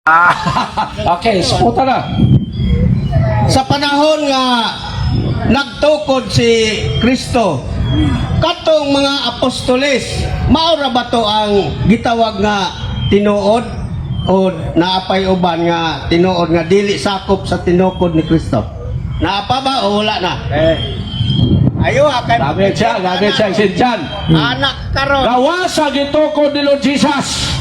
Okay, puta na. Sa panahon nga nagtukod si Kristo, katong mga apostoles, maura ba to ang gitawag nga tinuod o naapay uban nga tinuod nga dili sakop sa tinukod ni Kristo? Naapa ba o wala na? Ayo akan Gamit siya, sinjan. anak karon. Gawa sa gitukod ni Lord Jesus.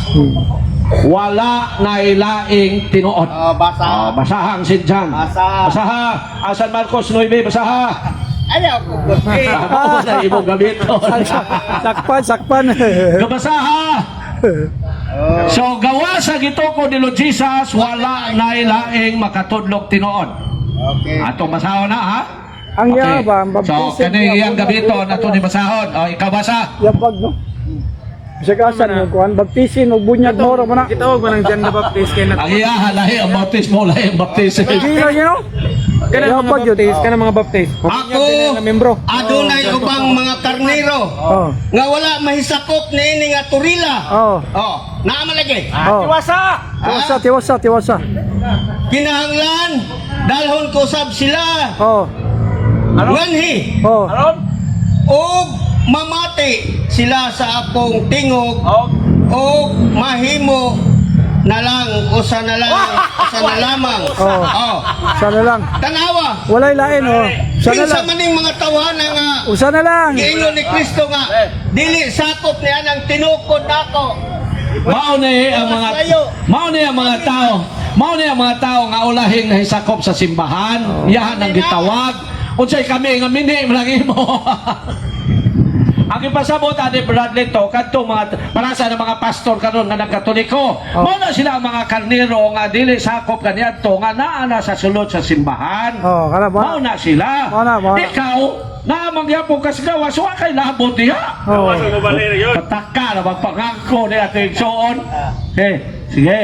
Wala na ilaing tinuod. Basa. Basahang sinjan. Basa. Basaha. Asan Marcos 9, basaha. Ayaw ko gusti. Ako na imong gamiton. Sakpan. Gabasaha. So gawa sa gitukod ni Lord Jesus, wala na ilaing makatudlok tinuod. Okay. Atong basahon na ha. Ang yabang, So kani iyang gamiton ato ni basahon. O ikaw basa. Yabag, no? Sa kasan mo, kuhan, baptisin, o bunyag mo, ro mo na. Kitawag man ang John the Baptist kay Ang iya lahi ang baptismo, lahi ang baptismo. Gila, you know? kana mga Yabag yun. Baptist, kana mga Baptist. Ako nga membro. adunay ubang mga karnero Oh. nga wala mahisakop niini nga turila. Oh. Oh, naa man lagi. Oh. Tiwasa. Kinahanglan dalhon ko sab sila. Oh. Nganhi Oh. og mamati sila sa akong tingog og mahimo na lang usa na lamang. Oh. Sana lang. Tanawa. Walay lain, oh. Sana Kinsa lang. maning mga tawanan nga Usa na lang. giingon ni Kristo nga dili sakop niya nang tinukod nako. Mao ni ang mga tao. Mao ni ang mga tao nga ulahing nahisakop sa simbahan. Iyahan ang gitawag. Unsay kami nga mini malagi mo. Ang ipasabot ani Bradley to kadtong mga para sa mga pastor karon nga nagkatoliko. Mao na sila ang mga karnero nga dili sakop kaniadto nga naa na sa sulod sa simbahan. Oh, kana ba? Mao na sila. Mao na. Ikaw na mangyapon ka sa gawas wa kay labot diha. Oh. Pataka na magpangangko ni ating soon. Sige.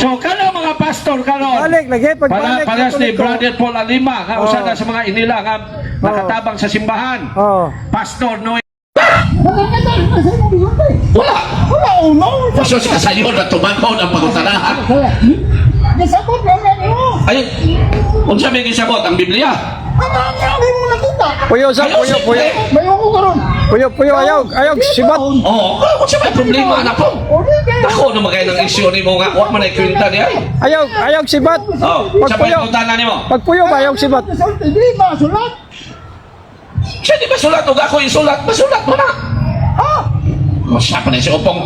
So kana mga pastor karon. Balik lagi, pagbalik. Para ni katoliko. Brother Paul Alima nga usa na sa mga inila nga nakatabang sa simbahan. Oh. Pastor Noy. Wala uno. Paso sa sayo na tumangon ang pagutanahan. Gisabot na nimo. Ay, unsa may gisabot ang Biblia? Ano mo nakita? Puyo, Mayo ko karon. Puyo, ayaw, sibat. Oo, unsa may problema na po? Ako na magay ng isyu nimo nga wa man ay kwenta ni ay. Ayaw, sibat. Oh, sa Pagpuyo. pagutana nimo. Pagpuyo ba, ayaw sibat. Di ba sulat? Siya di ba sulat o ako isulat? Masulat mo na. Masya pa na si Opong.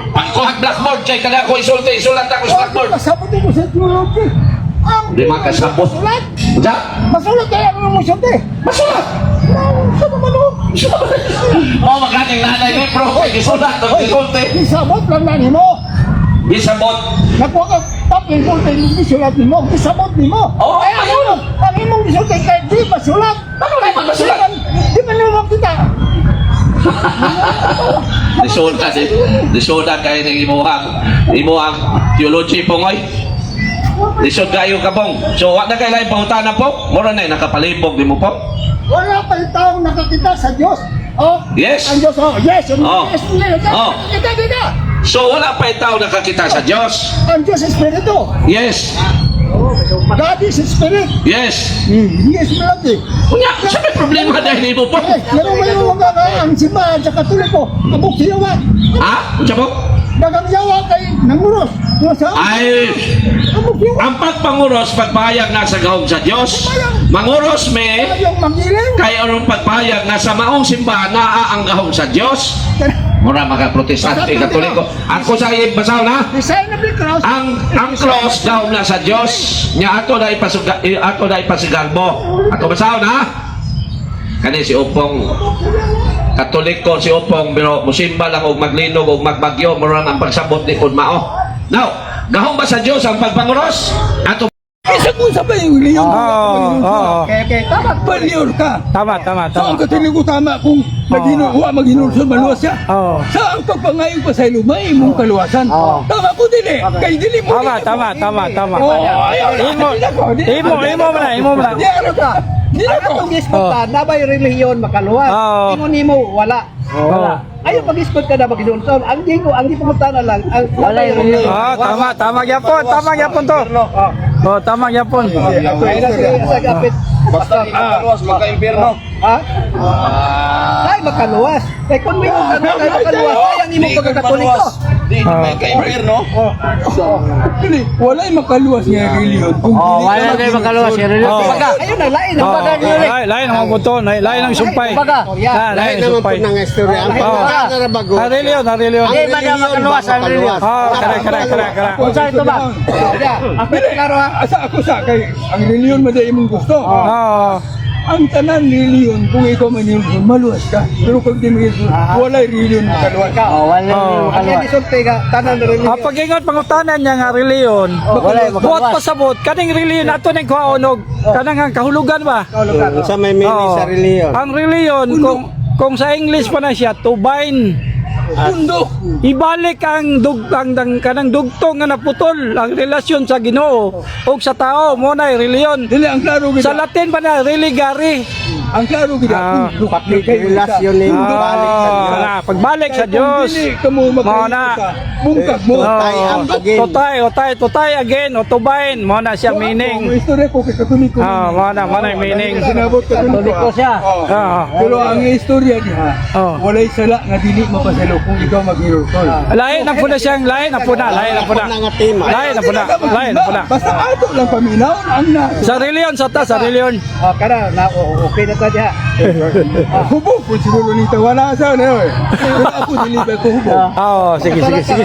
Pagkuhag blackboard, kaya kada ako isulat ako sa blackboard. Kasabot mo sa theology. Di makasabot. Sulat. Diya? Masulat kaya ang mo sulti. Masulat. Sa naman o. Oh, magkating nanay ni Pro. Isulat ang isulti. Gisabot lang na nimo. Isabot. Nakuha ka tapos sulti hindi sulat nimo. Gisabot nimo. Oo, Ay ayun. ang imong sulti kay di ba sulat? Ano di man masulat? Di man nimo makita. Disulta kayo ng imuhang theology po ngoy. Lisod kayo ka pong. So, wag na kayo lang pangutana po. Mura na nakapalibog di mo po. Wala pa yung taong nakakita sa Diyos. Oh, Yes. ang Diyos, oh, yes. Oh. Yes, Oh. Kita. So, wala pa yung tao nakakita sa Diyos. Ang Diyos Espiritu. Yes. God is Spirit. Yes. He is Spirit. Kunya, sa may problema dahil mo po. Pero may mga ang simbahan sa Katoliko, abok siyawa. Ha? Kutsa po? Dagang yawa kay nanguros. Ay, Abok siyawa. ang pagpanguros, pagpahayag na sa gahong sa Diyos. Manguros me, Yung mangiling. kaya anong pagpahayag na sa maong simbahan na ang gahong sa Diyos. Mura mga protestante, katoliko. Ako sa iyong basaw na. Design of the cross. Ang cross gahong na sa Diyos. Nya ato na ipasigalbo. Ako basaw na. Kani si Upong Katoliko si Upong pero musimba lang og maglinog og magbagyo mura ang pagsabot ni kun mao. Now, gahong ba sa Dios ang pagpanguros? Ato Isa kung sa pahingli yung Oo. Kaya tama. paliyor ka. Tama. So ang katinig tama kung maghinulsol maluwas siya. Oo. Sa ang pagpangayon pa sa ilumay mong kaluwasan. Oo. Tama ko din eh. Kay dili mo. Tama. Oh, ayaw. Imo mo na. Di ano ka. Di Ang ako. atong giskutan, nabay relihiyon makaluwas. Oo. Ingon nimo wala. Wala. Ayaw pag-iskot ka na magidulson. Ang di pumunta na lang. Ang wala relihiyon. Tama gyapon, tama gyapon to. Oh, tama gyapon. Ay na sa kapit. Basta makaluwas, magka-impyerno. Ha? Ay, makaluwas. Kaya kung may makaluwas, sayang imo pagkakatoliko. Di magka-impyerno. Dili, wala'y makaluwas nga reliyon. Wala kayo makaluwas yung reliyon. Ayun na, lain. Lain ang buto, lain ang sumpay. Lain ang sumpay. istorya. Ang reliyon, ang reliyon. Hindi ba na makaluwas ang reliyon? Kara. Unsa ito ba? Apit klaro ha. Asa ako sa kay ang reliyon maday imong gusto. Ang tanan reliyon kung ikaw man reliyon maluwas ka. Pero kung di mo wala'y reliyon makaluwas ka. Ang yan isulti ka, tanan na rin. Pag-ingat pangutanan niya nga reliyon, buhat pasabot, kaning reliyon ato ning kuhaonog, kanang ang kahulugan ba? Sa may sa reliyon. Ang reliyon, kung sa English pa na siya, to bind. Pundo. Ibalik ang kanang dugtong nga naputol ang relasyon sa Ginoo ug sa tao mo na reliyon. Dili ang klaro Sa gid. Latin pa na religare. Ang klaro gid. Pundo. relasyon ni Pagbalik sa Dios. Dili kamo Mao na. bungkag mo. Tutay again o tubain mo na siya meaning. Ang istorya ko kay Katoliko. Mo na yung meaning. Sinabot Katoliko siya. Pero ang istorya niya, walay sala nga dili mapasalo kung ikaw maghirotol. Lain na po na siyang lain na po na. Basta ato lang paminaw ang na. Sa reliyon sa reliyon. Kada na okay na ta diha. Hubog po siguro nito. Wala sa ano eh. Pero ako dili ba ko hubog.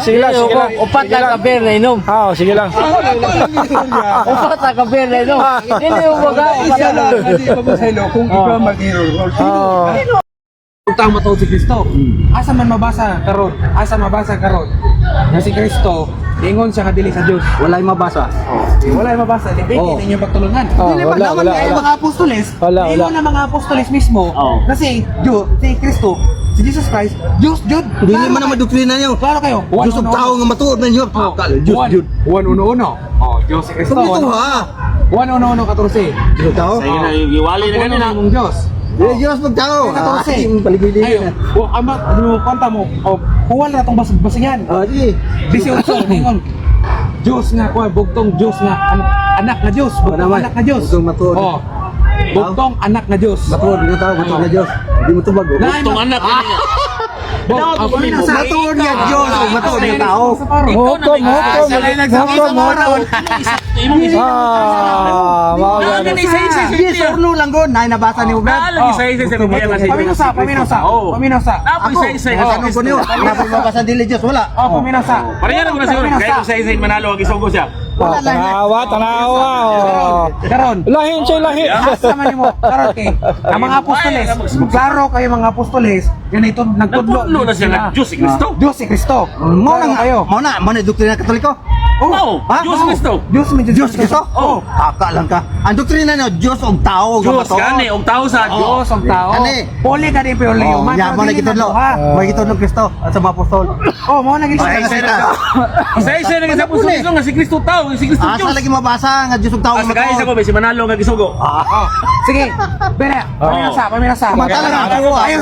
Sige lang. Upat na kaber na inom. Sige lang. Ako lang istorya. Upat na kaber na inom. Hindi mo baga. Isa lang nga di mapasalo kung ikaw maghirotol. Utang matao si Kristo. Asa man mabasa karon na si Kristo ingon siya kadili sa Dios. Walay mabasa. Wala yung mabasa, di ba? Hindi niyo pagtulungan. Dili ba naman kay mga apostoles? Ingon na mga apostoles mismo na si Kristo, si Jesus Christ, Diyos Jud. Dili man na madoktrina niyo. Klaro kayo. Diyos og tao nga matuod na niyo. Diyos Jud. 1-1-1. Diyos si Kristo. Ito ha. 1-1-1 14. Diyos tao. Iwali na ganina mong Diyos. Diyos mag tao. Ay, Paligid-ligid. ama, kwanta mo, kuha na itong basigan. Di. 18, ningon. Diyos nga, bugtong Diyos nga, anak na Diyos, bugtong anak na Diyos. Bugtong matuod. Bugtong anak na Diyos. Matuod nga tao, matuod na Diyos. Di mo tubag. Bugtong anak na Diyos. Matuod nga Diyos, matuod nga tao. Hukom. Yes, urno lang gon. Nay nabasa ni Ubran. Paminasa. Ano ko niyo? Napay mabasa dili Diyos wala. Paminasa. Parehara ko na siguro, kaya kung sa isa manalo, ang isugo siya. Tanawa. Karon. Lahin siya lahi. Asa man mo, karon kay ang mga apostoles, klaro kayo mga apostoles, ganito nagtudlo Nagpudlo na siya ng Diyos si Kristo. Diyos si Kristo. Mo Klaro na kayo. Mo na doktrina Katoliko. Oo, Diyos si Kristo. Diyos mi Diyos Kristo? Oh. Kaka lang ka. Ang doktrina niyo Diyos og tao Diyos gani, og tao sa Diyos. Diyos ang tao. Ani. Poli ka din pero Oh, human. ya mo na kitudlo. Mo kitudlo Kristo at sa mga apostol. Oh, mo na gid. Isa-isa na sa puso nga si Kristo tao, si Kristo Asa Diyos. lagi mabasa nga Diyos og tao Asa kaya isa ko, si manalo nga gisugo. Sige. Bere. Paminasa. Matala na ako. Ayun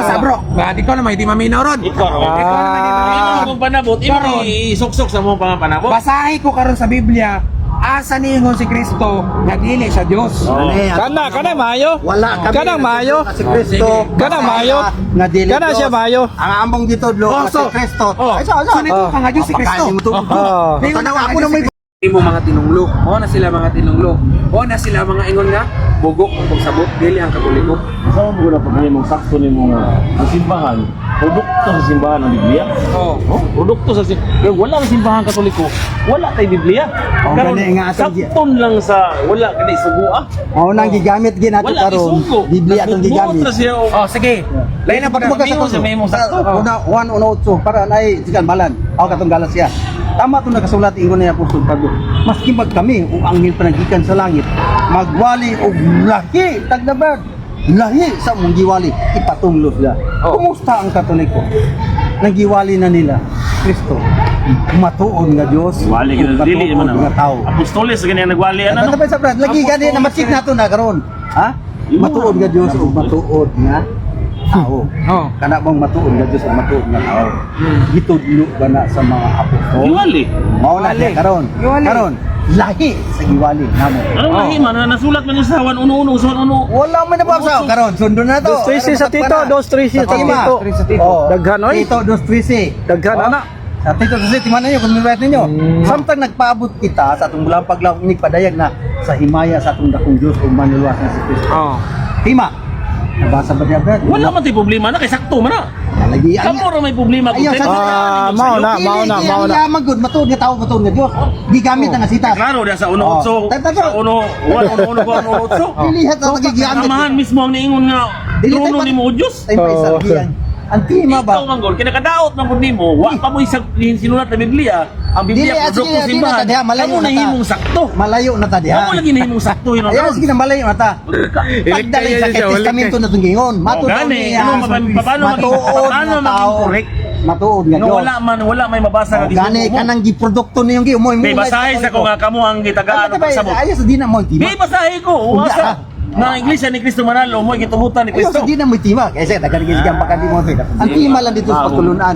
sa bro. Ba di ko na may di maminaw ron. Ikaw na kung panabot, imo isok-sok sa mong panabot. Basahi ko karon sa Biblia. Asa ningon si Kristo nga dili siya Dios. Kana mayo. Wala kami. Kanang mayo. Si Kristo. Kanang mayo. Nga dili. Kana siya mayo. Ang among gitudlo nga si Kristo. Ay sa. Sunod ka nga Dios si Kristo. Pagkain mo to. Tanaw ako na may Imo mga tinunglo. Mo na sila mga tinunglo. Mo na sila mga ingon nga bugok ang pagsabot dili ang Katoliko. Kasama mo na pag mong sakto ni mong ang simbahan, produkto sa simbahan ng Biblia. Oh. Produkto sa simbahan. Pero wala ang simbahan Katoliko, wala tay Biblia. Karon gani nga atong sakton lang sa wala kani sugua. mao nang gigamit ginato Wala karon. isugo. Biblia atong gigamit. Na siya Oh, sige. Lain na pag Amigo sa may mong sakto. Una 1:8 para nay sigan balan. Aw katong Galacia. Tama to nakasulat ingon ni Apostol Pablo. Maski mag kami o anghel panagikan sa langit, magwali og lahi tagnabad. Lahi sa mong giwali ipatunglo sila. Kumusta ang Katoliko? Nagiwali na nila Kristo. matuon nga Dios. Wali ka na dili man nga tao. Apostoles ganyan nagwali ano. Ano ba sa brad? Lagi gani na matchik nato na karon. Ha? Matuon nga Dios ug matuon nga tao. Oh. Kana bang matuon nga Dios ug matuon nga tao. Gitudlo ba na sa mga apostol? Giwali. Mao na siya karon. Karon lahi sa giwali namo. Anong lahi man na nasulat man yung sa 111 sa 111. Wala man na sa karon. Sundo na to. 2-13 sa tito, 2-13 sa tito. Oh, Daghan, oy. Tito 2-13. Daghan ana. Sa Tito 2-13 timan ninyo kung nilawat ninyo. Samtang nagpaabot kita sa atong bulang paglaw ini padayag na sa himaya sa atong dakong Dios ug manluwas na si Kristo. Oh. Tima. Nabasa ba diya brad? Wala man tay problema na kay sakto man na. Lagi Kamo ra may problema kung Ayaw, mao na. Yaman good matuod nga tao matuod nga Dios. Gigamit na nga sita. Klaro dia sa Oh. 1-8. Sa 1-1 Pilihat sa gigamit. Samahan mismo ang niingon nga trono ni mo Diyos. Ay pa isa giyan. Ang tima Ikaw ba? manggol, kinakadaot man pud nimo, wa pa mo isang sinulat na Biblia. Ang Dili, Biblia produkto sige, dili simbahan. na tadiha, malayo Kamo na ta. nahimong sakto. Malayo na ta diha. Kamo lagi nahimong sakto yun. Ayaw sige na malayo na ta. Pagdalay sa testamento na itong gingon. Matuod gani. niya. Ano, paano maging correct? Matuod nga No, Dios. wala may mabasa nga Gani kanang giprodukto niyong gi mo. May basahe sa ko nga kamo ang gitagaan ng pagsabot. Ayos di na mo tima. May basahe ko. Unya, Uwasa. Na Iglesia ni Cristo Manalo mo gitubutan ni Ayos Cristo. di na mo tima. Kasi dagan gisigam pa kadi mo. Ang tima lang dito sa pagtulunan.